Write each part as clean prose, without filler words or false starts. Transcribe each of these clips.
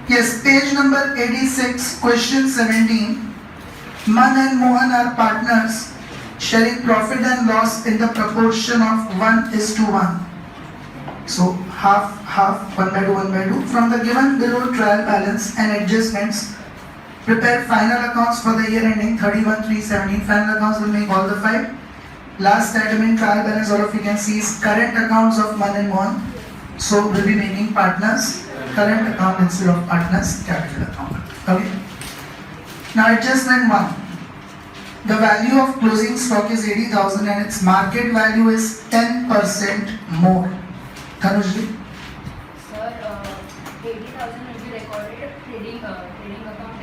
Yes, page number 86, question 17. Man and Mohan are partners, sharing profit and loss in the proportion of 1:1. So half, 1/2, 1/2. From the given below trial balance and adjustments, prepare final accounts for the year ending 31/3/17. Final accounts will make all the five. Last item in trial balance, all of you can see, is current accounts of Man and Mohan. So we'll be making partners, current account instead of partners, capital account. Okay. Now adjustment 1. The value of closing stock is 80,000 and its market value is 10% more. Tanujji? Sir, 80,000 will be recorded trading account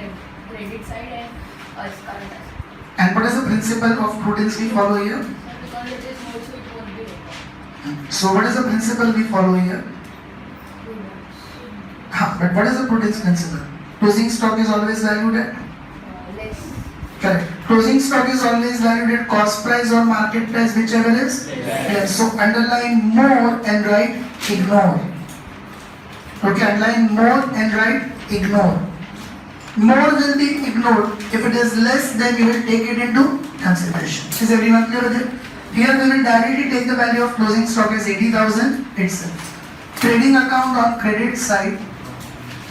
credit side and current asset. And what is the principle of prudence we follow here? Because it is more, so it won't be recorded. So what is the principle we follow here? But what is the prudence principle? Closing stock is always valued at? Less. Correct. Closing stock is always valued at cost price or market price, whichever is less. So underline more and write ignore. Okay, underline more and write ignore. More will be ignored. If it is less, then we will take it into consideration. Is everyone clear with it? Here we will directly take the value of closing stock as 80,000 itself. Trading account on credit side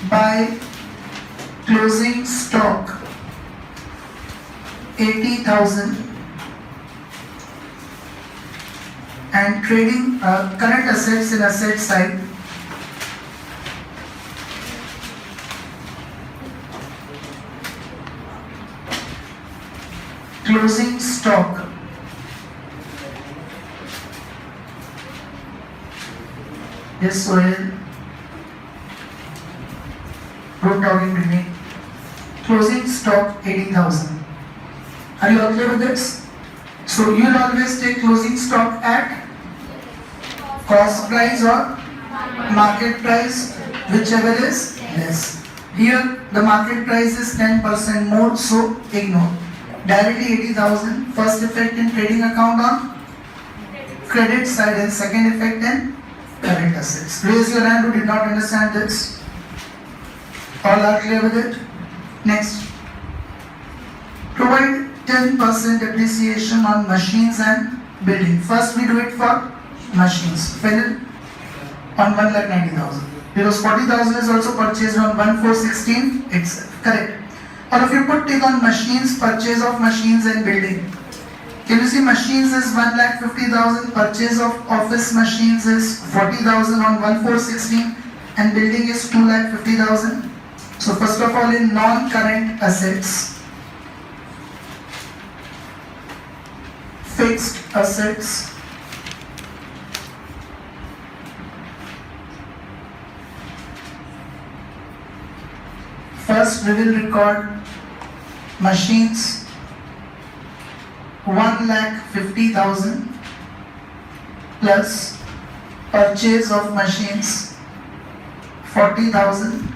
by closing stock 80,000 and trading current assets in asset side closing stock yes Sohail, don't talk in between. Closing stock 80,000. Are you all clear with this? So you'll always take closing stock at cost price or market price, whichever is less. Here the market price is 10% more, so ignore. Directly 80,000. First effect in trading account on credit side and second effect in current assets. Raise your hand who did not understand this. All are clear with it? Next. Provide 10% depreciation on machines and building. First we do it for machines. Fill on 1,90,000. Because 40,000 is also purchased on 1/4/16 itself. Correct. Or if you put tick on machines, purchase of machines and building. Can you see machines is 1,50,000, purchase of office machines is 40,000 on 1/4/16 and building is 2,50,000. So first of all in non-current assets, fixed assets, first we will record machines 1,50,000 plus purchase of machines 40,000,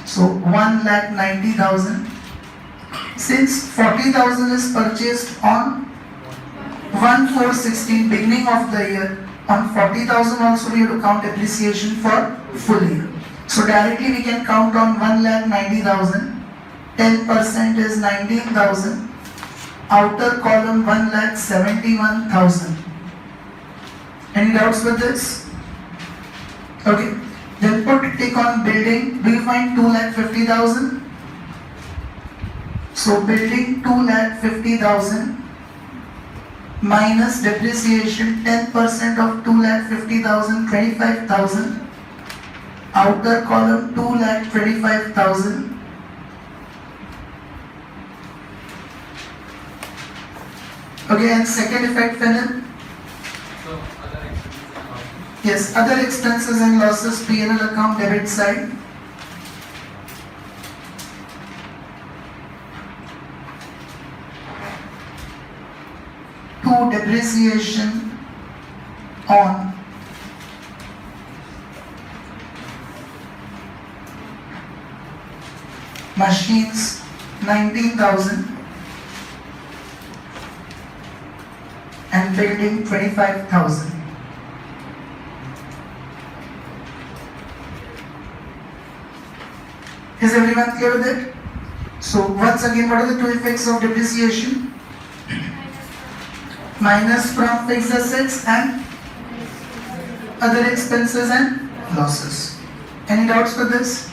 so 1,90,000. Since 40,000 is purchased on 1/4/16 beginning of the year, on 40,000 also we have to count depreciation for full year. So directly we can count on 1,90,000. 10% is 19,000. Outer column 1,71,000. Any doubts with this? Okay. Then put tick on building. Do you find 2,50,000? So building 2,50,000 minus depreciation 10% of 2,50,000, 25,000. Outer column 2,25,000. Okay, and second effect, Fenel? So, other expenses account. Yes, other expenses and losses, P&L account, debit side. To depreciation on machines 19,000 and building 25,000. Is everyone clear with it? So once again, what are the two effects of depreciation? Minus from fixed assets and other expenses and losses. Any doubts for this?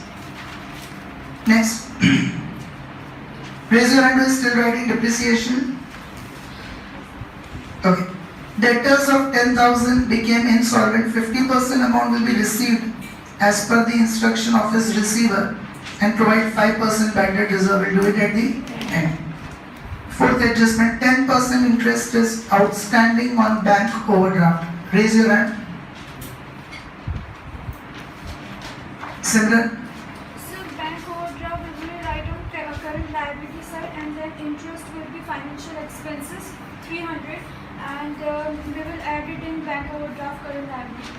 Next. Raise your hand who is still writing depreciation. Okay. Debtors of 10,000 became insolvent. 50% amount will be received as per the instruction of his receiver and provide 5% bad debt reserve. We'll do it at the end. Fourth adjustment, 10% interest is outstanding on bank overdraft. Raise your hand. Simran. So bank overdraft we will write on current liability side, and then interest will be financial expenses 300, and we will add it in bank overdraft current liability.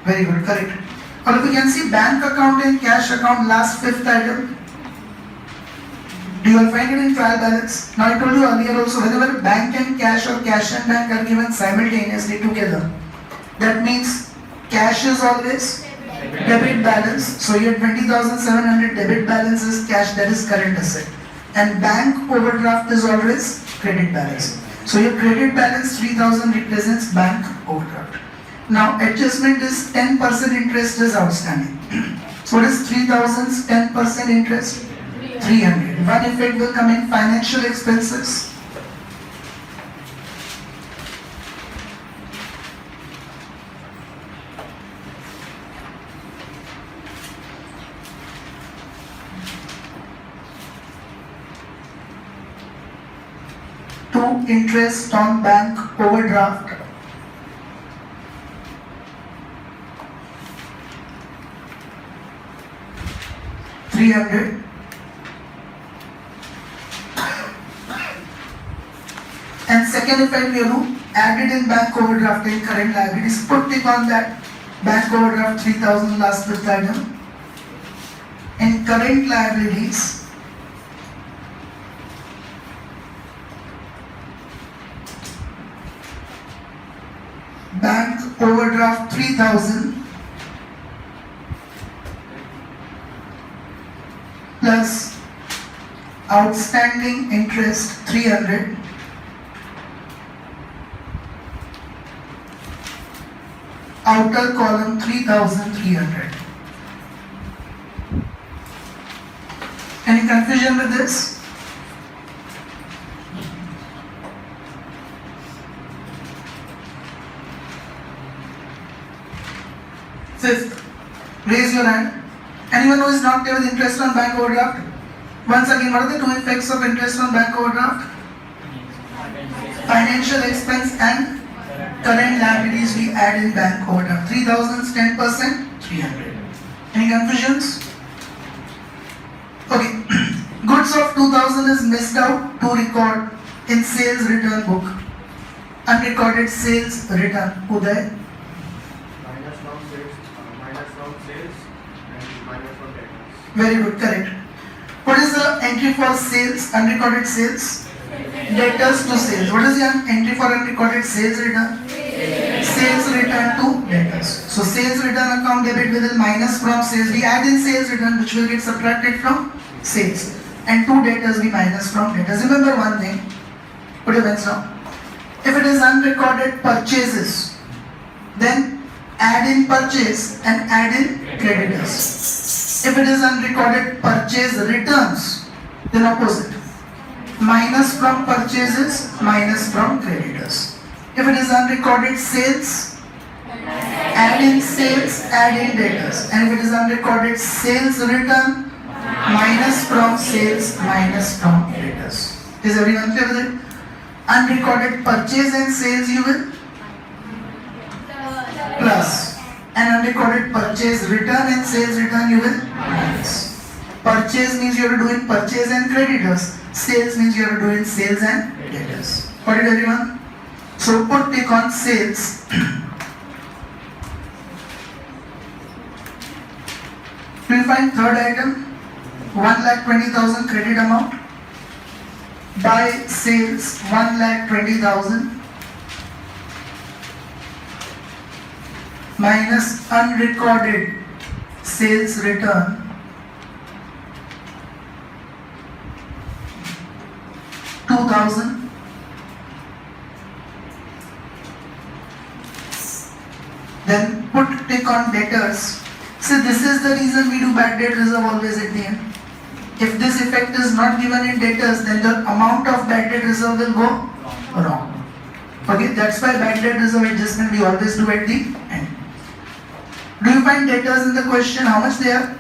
Very good, correct. Or if you can see bank account and cash account, last fifth item. Do you all find it in trial balance? Now I told you earlier also, whenever bank and cash or cash and bank are given simultaneously together, that means cash is always debit balance. So your 20,700 debit balance is cash, that is current asset. And bank overdraft is always credit balance. So your credit balance 3,000 represents bank overdraft. Now adjustment is 10% interest is outstanding. So what is 3,000's 10% interest? 300. One effect will come in financial expenses. Two, interest on bank overdraft. $300. And second effect, added in bank overdraft in current liabilities, put it on that bank overdraft 3,000 last fifth item. In current liabilities, bank overdraft 3,000 plus outstanding interest 300 outer column 3,300. Any confusion with this? Fifth, raise your hand. Anyone who is not there with interest on bank overdraft? Once again, what are the two effects of interest on bank overdraft? Financial expense and current liabilities we add in bank overdraft. 3,000's 10%, 300. Any confusions? Okay. Goods of 2,000 is missed out to record in sales return book. Unrecorded sales return. Uday? Minus from sales and minus from debtors. Very good, correct. What is the entry for sales, unrecorded sales? Debtors to sales. What is the entry for unrecorded sales return? Sales return to debtors. So sales return account debit with minus from sales. We add in sales return which will get subtracted from sales. And to debtors we minus from debtors. Remember one thing. Put your pens down. If it is unrecorded purchases, then add in purchase and add in creditors. If it is unrecorded purchase returns, then opposite. Minus from purchases, minus from creditors. If it is unrecorded sales, add in sales, add in debtors. And if it is unrecorded sales return, minus from sales, minus from debtors. Is everyone clear with it? Unrecorded purchase and sales you will plus. And unrecorded purchase return and sales return you will minus. Purchase means you are doing purchase and creditors. Sales means you are doing sales and debtors. Got it everyone? So put take on sales. We will find third item, 1,20,000 credit amount. By sales 1,20,000 minus unrecorded sales return 2,000. Then put tick on debtors. See, this is the reason we do bad debt reserve always at the end. If this effect is not given in debtors, then the amount of bad debt reserve will go wrong. Okay, that's why bad debt reserve adjustment we always do at the end. Do you find debtors in the question? How much they are?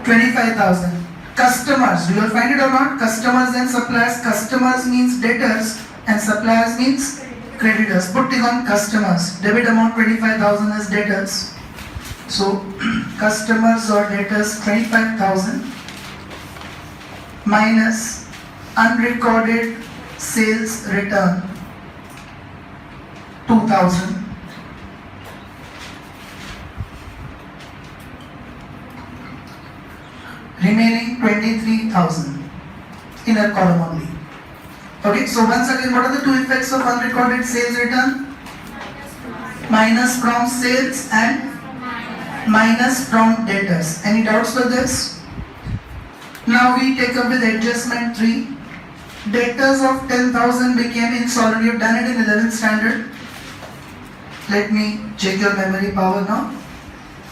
25,000. Customers, do you find it or not? Customers and suppliers. Customers means debtors and suppliers means creditors. Put tick on customers. Debit amount 25,000 is debtors. So customers or debtors 25,000 minus unrecorded sales return 2,000. Remaining 23,000 in a column only. Okay, so once again, what are the two effects of unrecorded sales return? Minus from sales and minus from debtors. Any doubts for this? Now we take up with adjustment 3. Debtors of 10,000 became insolvent. You have done it in 11th standard. Let me check your memory power now.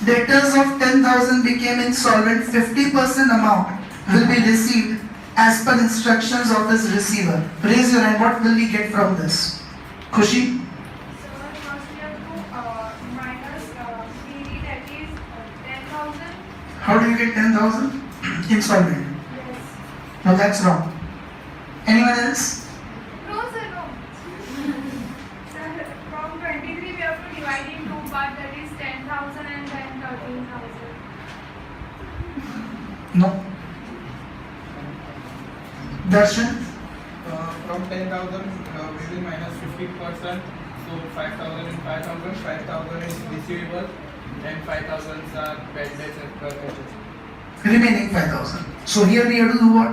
Debtors of 10,000 became insolvent. 50% amount will be received as per instructions of this receiver. Raise your hand. What will we get from this? Khushi? So first we have to minus PD, that is 10,000. How do you get 10,000? Insolvent. Yes. No, that's wrong. Anyone else? No, sir, no. Sir, from 23 we have to divide in two parts, that is 10,000 and then 13,000. No. Darshan? From 10,000, we will minus 50%. So 5,000 and 5,000. 5,000 is receivable, and 5,000 are bad debts as per HSC. Remaining 5,000. So here we have to do what?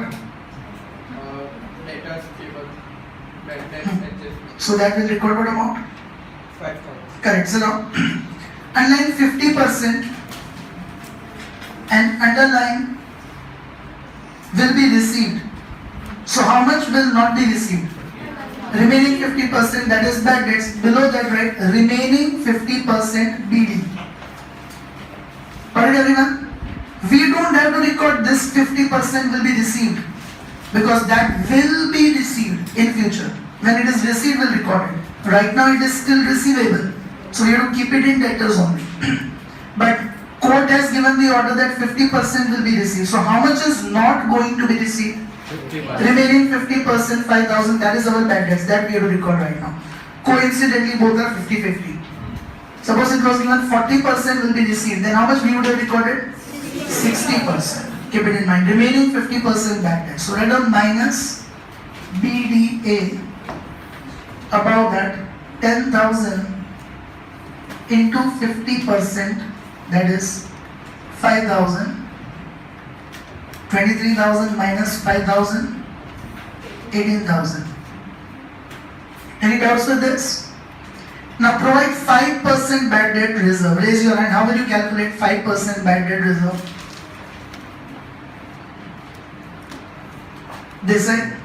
Debtors payable, bad debts adjustment. So that will record what amount? 5,000. Correct. So now, underline 50% and underline will be received. So how much will not be received? Remaining 50%, that is bad debts. Below that, right? Remaining 50% BD. Got it, everyone? We don't have to record this 50% will be received, because that will be received in future. When it is received, we'll record it. Right now it is still receivable. So you have to keep it in debtors only. But court has given the order that 50% will be received. So how much is not going to be received? 50%. Remaining 50%, 5,000, that is our bad debts. That we have to record right now. Coincidentally, both are 50-50. Suppose it was given 40% will be received. Then how much we would have recorded? 60%. Keep it in mind. Remaining 50% bad debt. So write down minus BDA. Above that, 10,000 into 50%, that is 5,000. 23,000 minus 5,000, 18,000. Any doubts with this? Now provide 5% bad debt reserve. Raise your hand. How will you calculate 5% bad debt reserve? This side?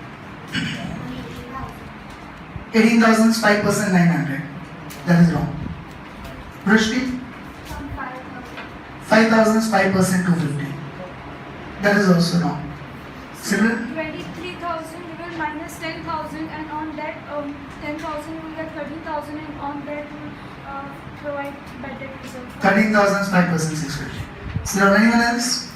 18,000 is 5%, 900. That is wrong. Vrishti? 5,000 is 5%, 250. That is also wrong. Similar? 23,000 we will minus 10,000, and on that 10,000 we will get 13,000, and on that we will provide bad debt reserve. 13,000 is 5%, 650. Is there anyone else?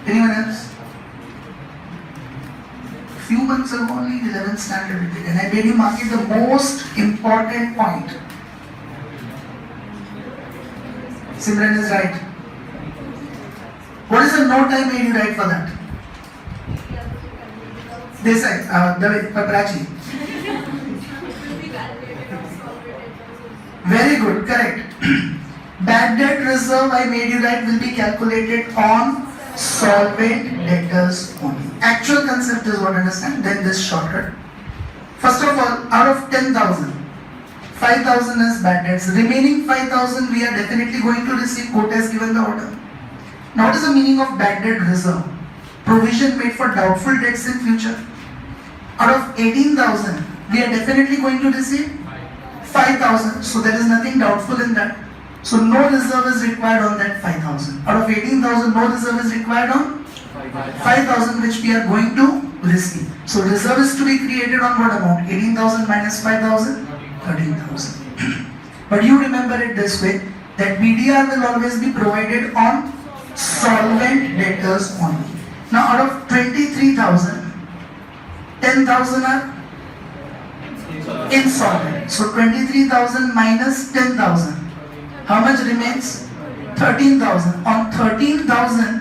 Anyone else? Few months ago only 11th standard we did, and I made you mark it the most important point. Simran is right. What is the note I made you write for that? This side, Paprachi. Very good, correct. Bad debt reserve I made you write will be calculated on solvent debtors only. Actual concept is what I understand, then this shortcut. First of all, out of 10,000, 5,000 as bad debts. Remaining 5,000 we are definitely going to receive. Court has given the order. Now what is the meaning of bad debt reserve? Provision made for doubtful debts in future. Out of 18,000 we are definitely going to receive 5,000. So there is nothing doubtful in that. So no reserve is required on that 5,000. Out of 18,000 no reserve is required on 5,000 which we are going to receive. So reserve is to be created on what amount? 18,000 minus 5,000? 13,000. But you remember it this way, that BDR will always be provided on solvent debtors only. Now out of 23,000, 10,000 are insolvent. So 23,000 minus 10,000. How much remains? 13,000. On 13,000,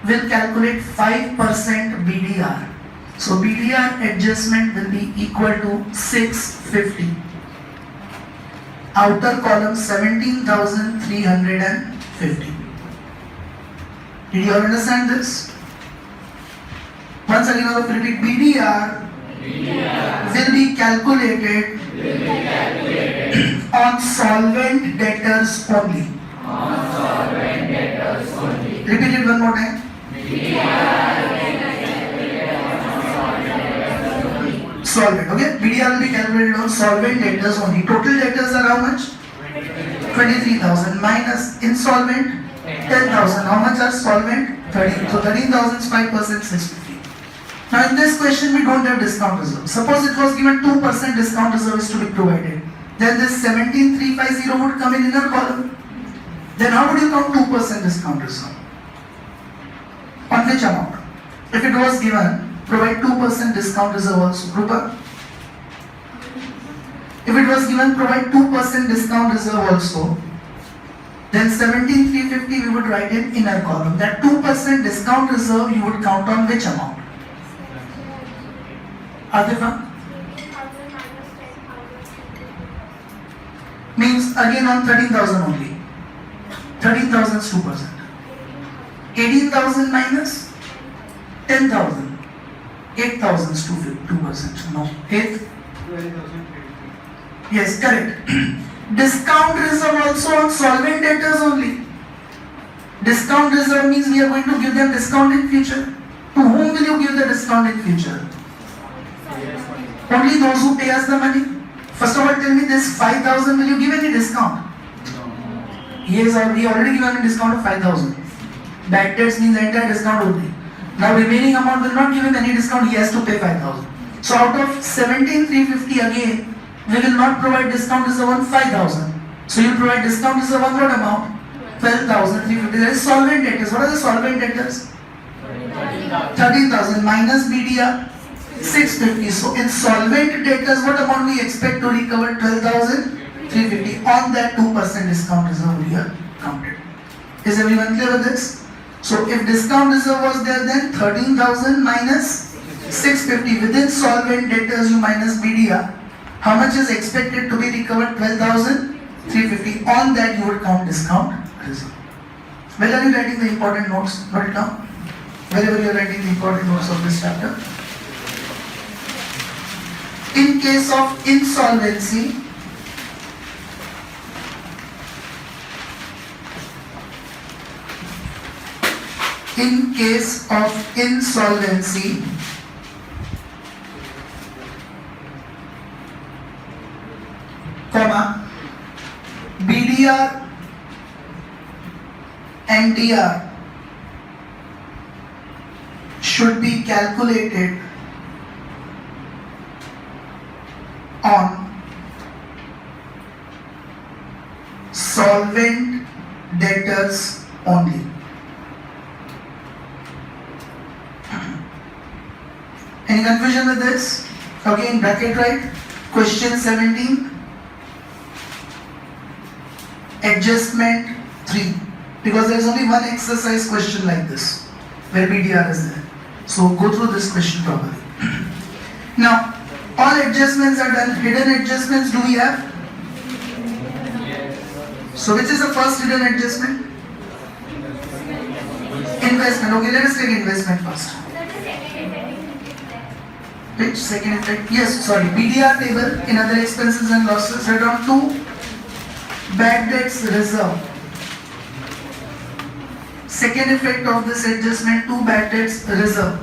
we'll calculate 5% BDR. So BDR adjustment will be equal to 650. Outer column 17,350. Did you all understand this? Once again, I will repeat. BDR will be calculated on solvent debtors only. Repeat it one more time. Solvent, okay? BDR will be calculated on solvent debtors only. Total debtors are how much? 23,000 minus insolvent 10,000. How much are solvent? 13. So 13,000 is 5%, 650. Now in this question we don't have discount reserve. Suppose it was given 2% discount reserve is to be provided. Then this 17,350 would come in inner column. Then how would you count 2% discount reserve? On which amount? If it was given, provide 2% discount reserve also. Rupa? If it was given, provide 2% discount reserve also. Then 17,350 we would write in inner column. That 2% discount reserve you would count on which amount? Adifa? Means again on 13,000 only. 13,000 is 2%. 18,000 minus 10,000. 8,000 is 2%. No. 8? 12,000. Yes, correct. Discount reserve also on solvent debtors only. Discount reserve means we are going to give them discount in future. To whom will you give the discount in future? Only those who pay us the money. First of all, tell me this 5,000, will you give any discount? He has already given a discount of 5,000. Bad debts means the entire discount only. Now remaining amount will not give him any discount, he has to pay 5,000. So out of 17,350 again, we will not provide discount reserve on 5,000. So you provide discount reserve on what amount? 12,350. That is solvent debtors. What are the solvent debtors? 13,000 minus BDR 650. So in solvent debtors, what amount we expect to recover? 12,350. On that 2% discount reserve we are counted. Is everyone clear with this? So if discount reserve was there, then 13,000 minus 650. Within solvent debtors you minus BDR. How much is expected to be recovered? 12,350. On that you would count discount reserve. Where are you writing the important notes? Note it down. Wherever you are writing the important notes of this chapter. In case of insolvency, BDR and DR should be calculated on solvent debtors only. Any confusion with this? Okay, in bracket write question 17, adjustment 3, because there is only one exercise question like this where BDR is there. So go through this question properly. Now all adjustments are done. Hidden adjustments do we have? So which is the first hidden adjustment? Investment. Okay, let us take investment first. Which second effect? Yes, sorry. BDR table in other expenses and losses. Write down 2 bad debts reserve. Second effect of this adjustment, 2 bad debts reserve.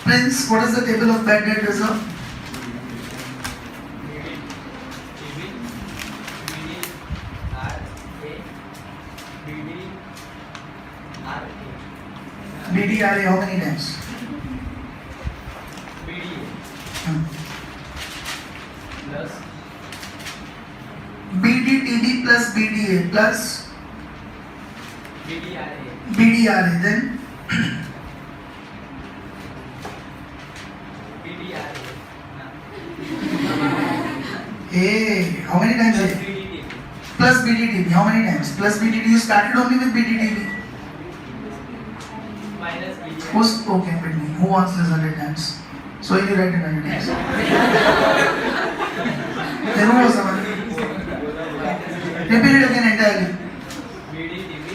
Prince, what is the table of bad debt reserve? BDRA, how many times? Hmm. BDTB plus BDA plus BDRA, then hey, how many times? Plus BDTB, how many times? Plus BDTB, you started only with BDTB. Who's okay with me? Who wants this 100 times? So you write it 100 times. Then who was the one? Repeat it again entirely. BDTV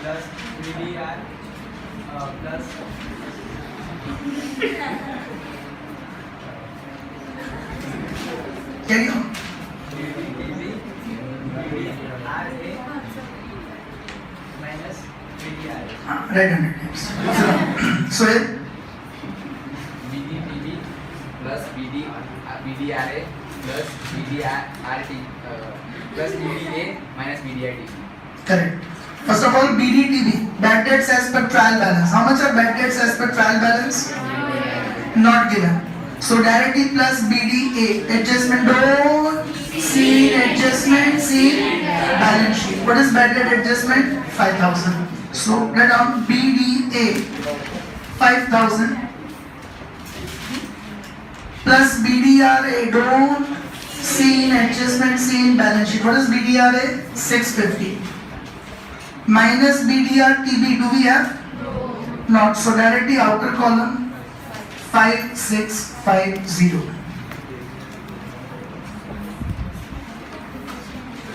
plus BDR plus Carry on. BDTV BDRA minus BDRA. Write 100 times. So here, BDTV plus BDRA plus BDRT plus BDA minus BDIT. correct. First of all, BDTB, bad debts as per trial balance. How much are bad debts as per trial balance? Not given. So directly plus BDA, adjustment, don't see adjustment, see balance sheet. What is bad debt adjustment? 5,000. So write down BDA 5,000 plus BDRA, don't see adjustment, see in balance sheet. What is BDRA? 650 minus BDRTB. Do we have? Not. So directly outer column 5650.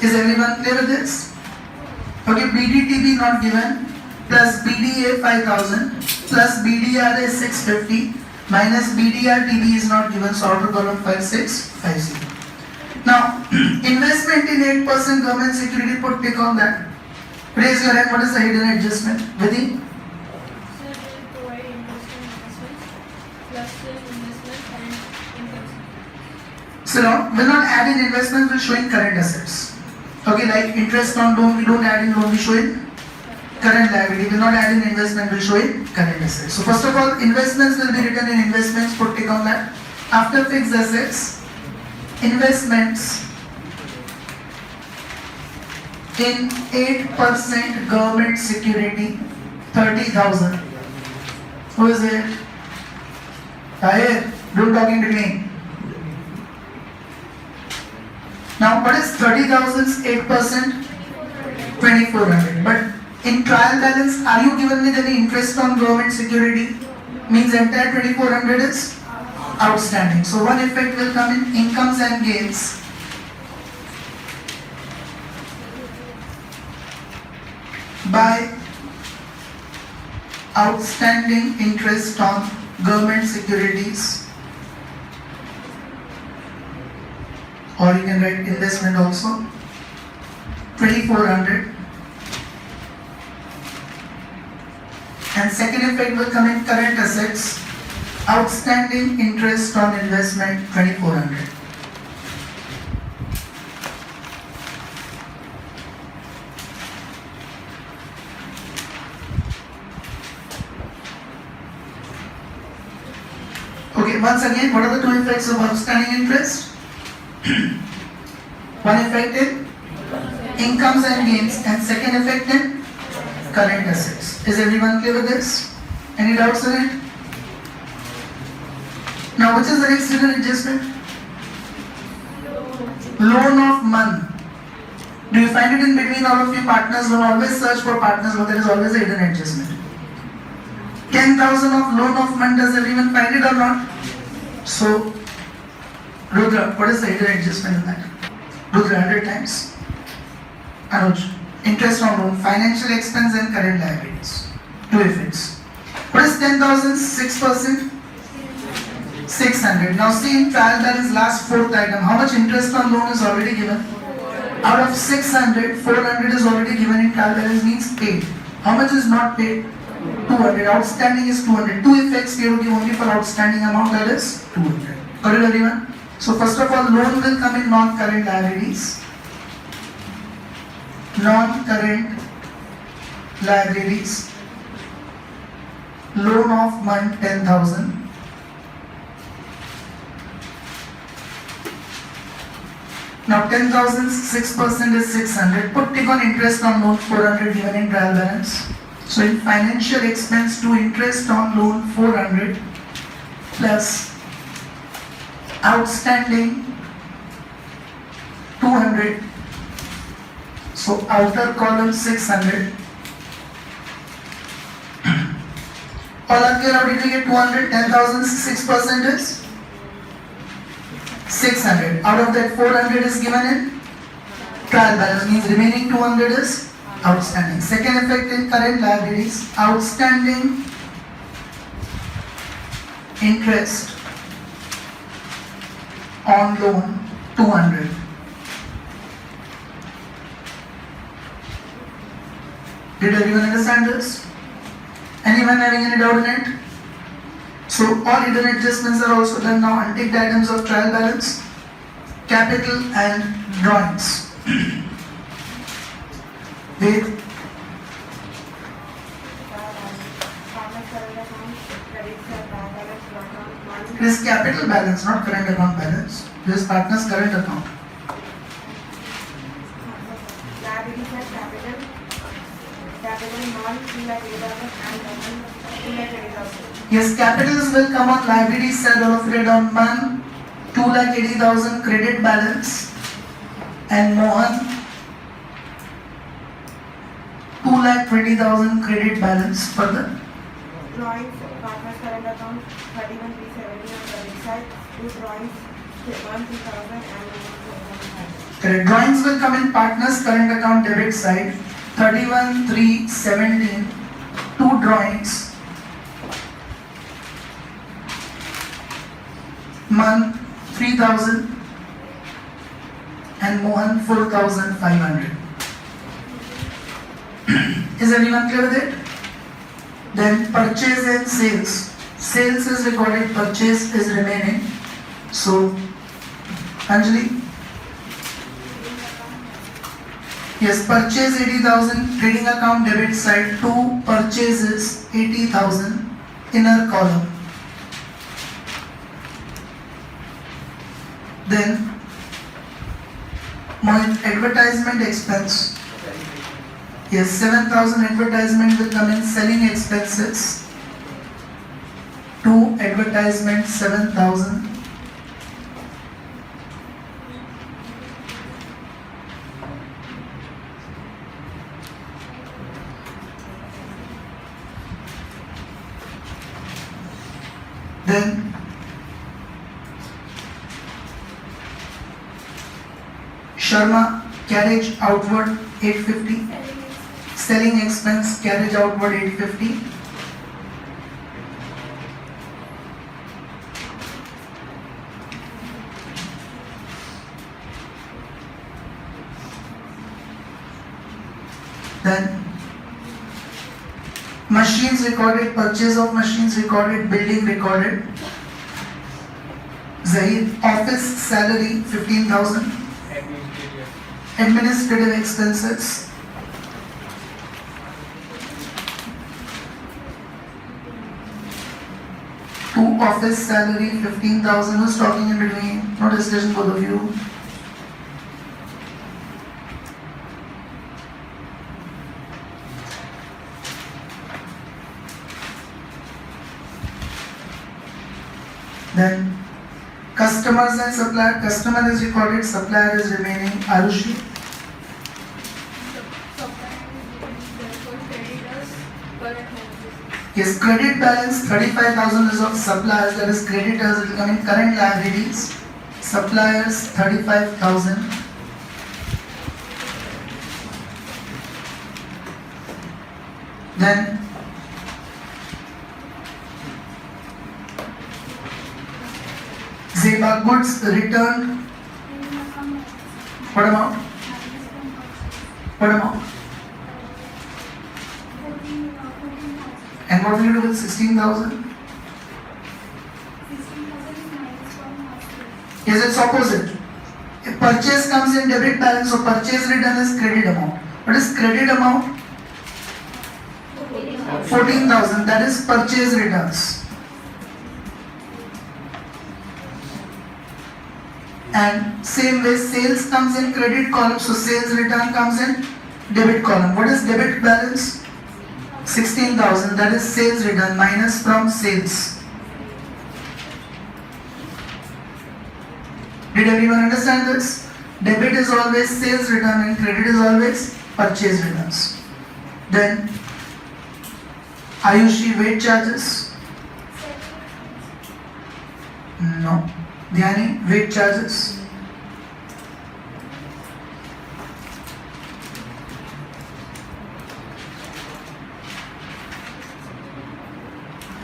Is everyone clear with this? Okay, BDTB not given plus BDA 5000 plus BDRA 650 minus BDRTB is not given, so outer column 5650. Now, investment in 8% government security, put tick on that. Raise your hand. What is the hidden adjustment? Vidhi? Sir, they will provide interest on investments, plus the investments and interest. So now, we're not adding investments, we're showing current assets. Okay, like interest on loan, we don't add in loan, we show in current liability. We're not adding investment, we'll show in current assets. So first of all, investments will be written in investments, put tick on that. After fixed assets, investments in 8% government security, 30,000. Who is it? Tahir, don't talking to me. Now, what is 30,000's 8%? 2,400. But in trial balance, are you given with any interest on government security? Means entire 2,400 is outstanding. So one effect will come in incomes and gains. By outstanding interest on government securities, or you can write investment also, 2,400. And second effect will come in current assets, outstanding interest on investment, 2,400. Okay, once again, what are the two effects of outstanding interest? One effect in incomes and gains, and second effect in current assets. Is everyone clear with this? Any doubts on it? Now, which is the next hidden adjustment? Loan of month. Do you find it in between all of your partners loan? Always search for partners loan. There is always a hidden adjustment. 10,000 of loan of month. Does everyone find it or not? So, Rudra, what is the hidden adjustment in that? Rudra, 100 times. Anuj, interest on loan, financial expense and current liabilities. Two effects. What is 10,000? 6%? 600. Now see in trial balance last fourth item, how much interest on loan is already given? Out of 600, 400 is already given in trial balance, means paid. How much is not paid? 200. Outstanding is 200. Two effects we will give only for outstanding amount, that is 200. Got it everyone? So first of all, loan will come in non-current liabilities. Non-current liabilities. Loan of money 10,000. Now 10,000, 6% is 600. Put tick on interest on loan 400 given in trial balance. So in financial expense to interest on loan 400 plus outstanding 200. So outer column 600. All are clear? How did we get 200? 10,000, 6% is 600. Out of that 400 is given in trial balance, means remaining 200 is outstanding. Second effect in current liabilities, outstanding interest on loan 200. Did everyone understand this? Anyone having any doubt in it? So all hidden adjustments are also done now. Unticked items of trial balance, capital and drawings. With it is capital balance, not current account balance. This is partner's current account. Liabilities are capital, non-3,8,000 and 3,20,000. Yes, capitals will come on liabilities side of it on Man 2,80,000 credit balance and Mohan 2,20,000 credit balance for the Drawings, partner's current account 31,370 on credit side, two drawings 1,3,000 and 1,415. correct. Drawings will come in partner's current account debit side 31,317, two drawings. Man 3,000 and Mohan 4,500. Is everyone clear with it? Then purchase and sales. Sales is recorded, purchase is remaining. So, Anjali? Yes, purchase 80,000, trading account debit side, two purchases 80,000, inner column. Then Mohit, advertisement expense. Yes, 7,000 advertisement will come in selling expenses. Two advertisement 7,000. Then Sharma, carriage outward 850. Selling expense, carriage outward 850. Then machines recorded, purchase of machines recorded, building recorded. Zahid, office salary 15,000. Administrative expenses. To office salary 15,000. Who's talking in between? No discussion, both of you. Then customers and supplier. Customer is recorded, supplier is remaining. Arushi. Yes, credit balance 35,000 is of suppliers, that is creditors will come in current liabilities. Suppliers 35,000. Then Zeba goods returned. Trading account What amount? minus from purchase. What amount? 14,000. And what will you do with 16,000? 16,000 is minus from purchase. Yes, it's opposite. If purchase comes in debit balance, so purchase return is credit amount. What is credit amount? 14,000. That is purchase returns. And same way sales comes in credit column, so sales return comes in debit column. What is debit balance? 16,000. That is sales return minus from sales. Did everyone understand this? Debit is always sales return and credit is always purchase returns. Then Ayushi weight charges? No. Dhyani weight charges?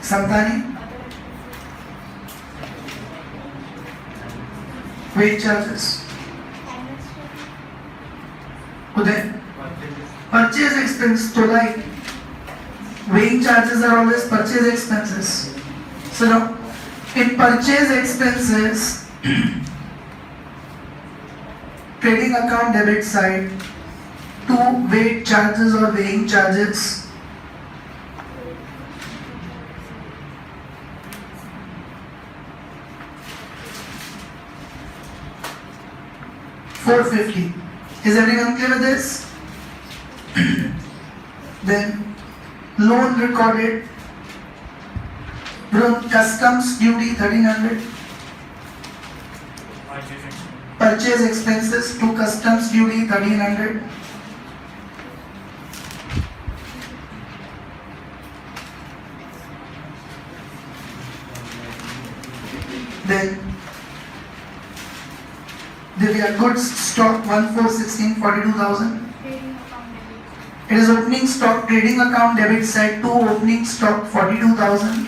Samtani weight charges? Uday purchase expense to like weighing charges are always purchase expenses. So now in purchase expenses trading account debit side, two weight charges or weighing charges. $450. Is everyone clear with this? Then loan recorded from customs duty 1300. Purchase expenses to customs duty 1300. Then Divya goods stock 1416 42,000. Trading account debit. It is opening stock trading account debit side to opening stock 42,000.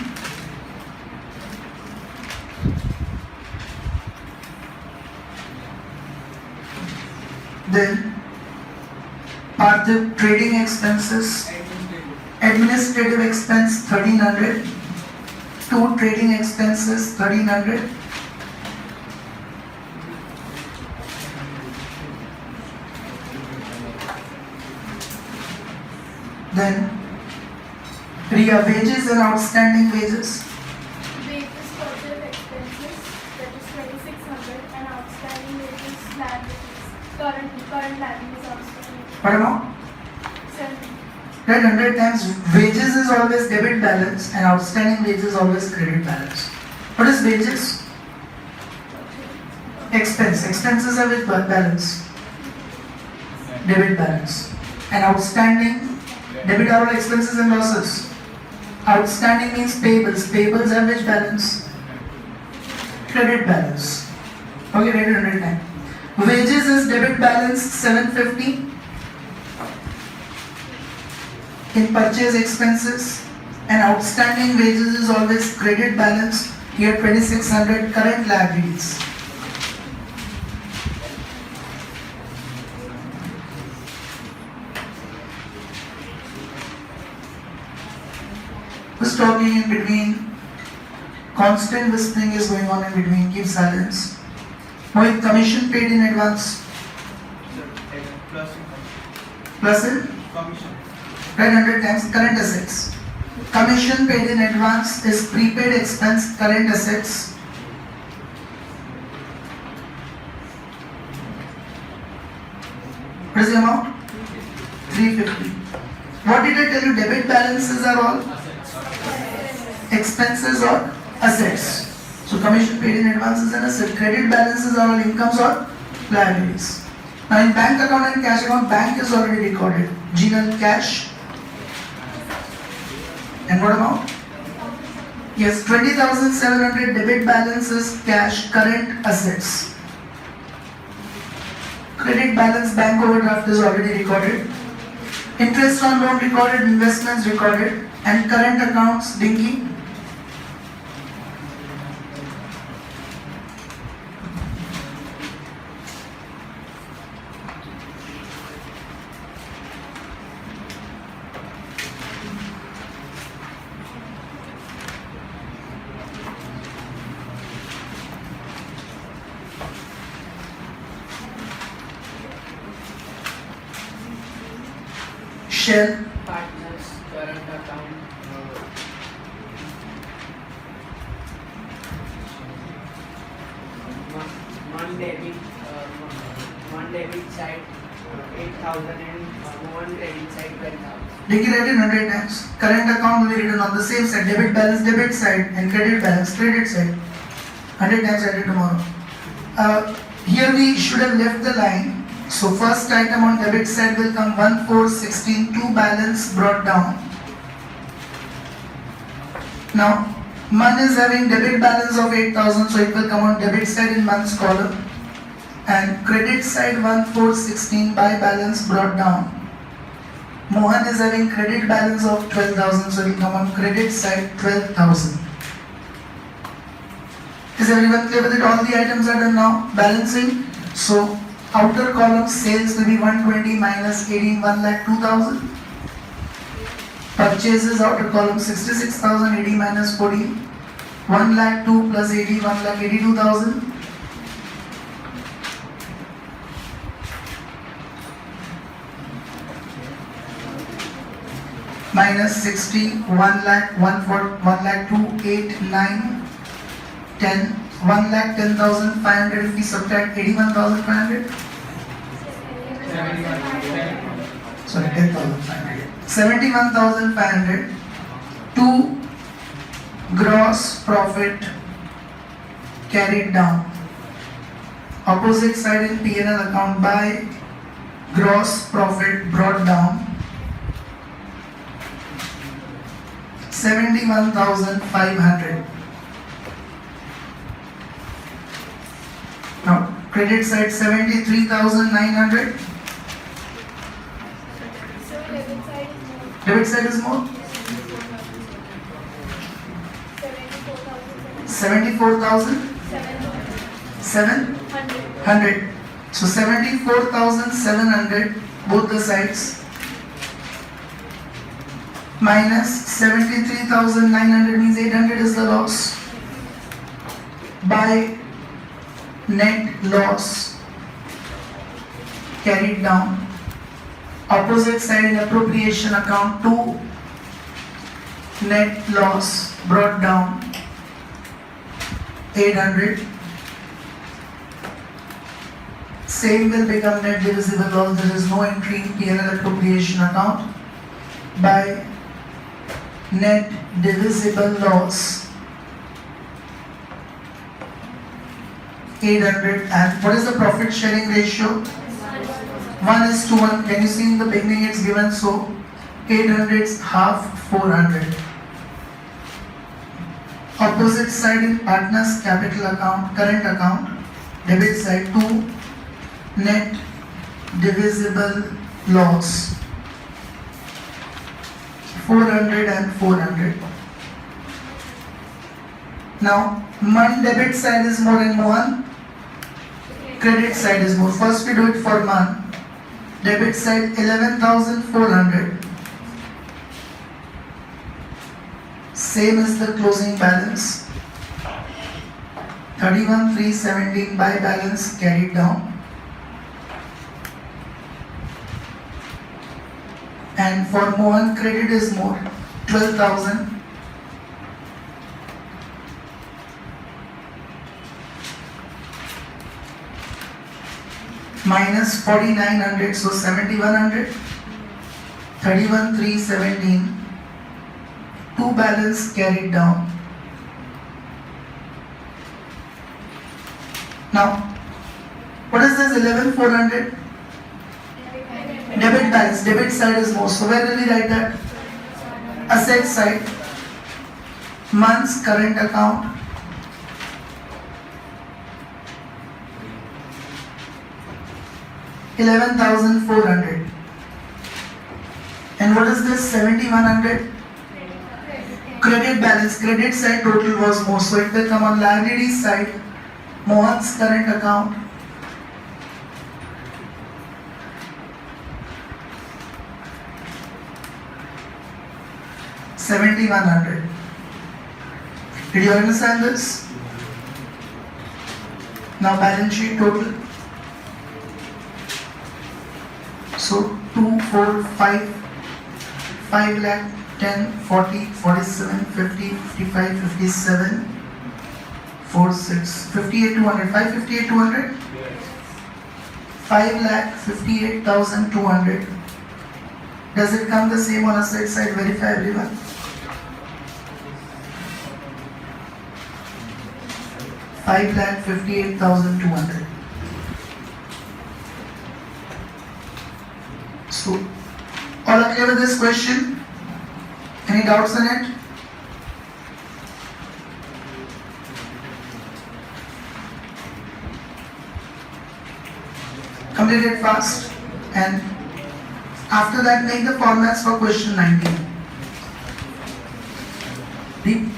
Then Parthiv trading expenses, administrative expense 1300, to trading expenses 1300. Then Priya wages and outstanding wages. Wages purchase expenses, that is 2,600, and outstanding wages liabilities, current liabilities outstanding. What amount? 7. Right, 100 times wages is always debit balance and outstanding wages always credit balance. What is wages? Expense. Expenses are with balance. Debit balance. And outstanding, debit are all expenses and losses. Outstanding means payables. Payables have which balance? Credit balance. Okay, write it 100 times. Wages is debit balance 750. In purchase expenses, and outstanding wages is always credit balance. Here 2600 current liabilities. Who's talking in between? Constant whispering is going on in between. Keep silence. Mohit, commission paid in advance. Plus in? Commission. Right, 100 times current assets. Commission paid in advance is prepaid expense current assets. What is the amount? 350. What did I tell you? Debit balances are all expenses or assets. So commission paid in advance is an asset. Credit balances are all incomes or liabilities. Now in bank account and cash account, bank is already recorded. General cash. And what amount? Yes, 20,700 debit balance is cash, current assets. Credit balance bank overdraft is already recorded. Interest on loan recorded, investments recorded, and current accounts, Dinky. Shell, Partners current account. One debit side 8,000 and one credit side 12,000. Dinky write it 100 times. Current account will be written on the same side, debit balance, debit side, and credit balance, credit side. 100 times write it tomorrow. Here we should have left the line. So first item on debit side will come 1416, 2 balance brought down. Now, MON is having debit balance of 8,000, so it will come on debit side in MON's column. And credit side 1416, buy balance brought down. Mohan is having credit balance of 12,000, so it will come on credit side 12,000. Is everyone clear with it? All the items are done now. Balancing. So outer column sales will be 120 minus 18, 1,02,000. Purchases outer column 66,000, 80 minus 14. 1,02,000 plus 80, 1,82,000. Minus 60, 1,02,000, 8, 9, 10, 1,10,500. If we subtract 81,500, sorry, 10,500. 71,500 to gross profit carried down. Opposite side in P&L account, by gross profit brought down 71,500. Now credit side 73,900. Debit side is more. 74,000. 700. So 74,700 both the sides. Minus 73,900 means 800 is the loss. By net loss carried down. Opposite side in appropriation account 2, net loss brought down 800. Same will become net divisible loss. There is no entry in P&L appropriation account. By net divisible loss 800. And what is the profit sharing ratio? 1:1. Can you see in the beginning it's given so 800 is half 400. Opposite side in partners capital account, current account, debit side 2, net divisible loss 400 and 400. Now MON debit side is more and MOHAN credit side is more. First we do it for MON. Debit side 11,400. Same as the closing balance. 31,317 by balance carried down. And for Mohan credit is more. 12,000. Minus 4,900, so 7,100, 31,317, 2 balance carried down. Now, what is this 11,400? Debit balance, debit side is more. So where will we write that? Asset side, month's current account, $11,400. And what is this 7100? Credit balance, credit side total was more, so it will come on liability side. Mohan's current account. $7,100. Did you understand this? Now balance sheet total. So 2, 4, 5, 5 lakh, 10, 40, 47, 50, 55, 57, 4, 6, 58, 200, 558, 200? 5 lakh, 58,200. Does it come the same on asset side? Verify everyone. 5,58,200. So, all are clear with this question? Any doubts on it? Complete it fast, and after that make the formats for question 19. Deep.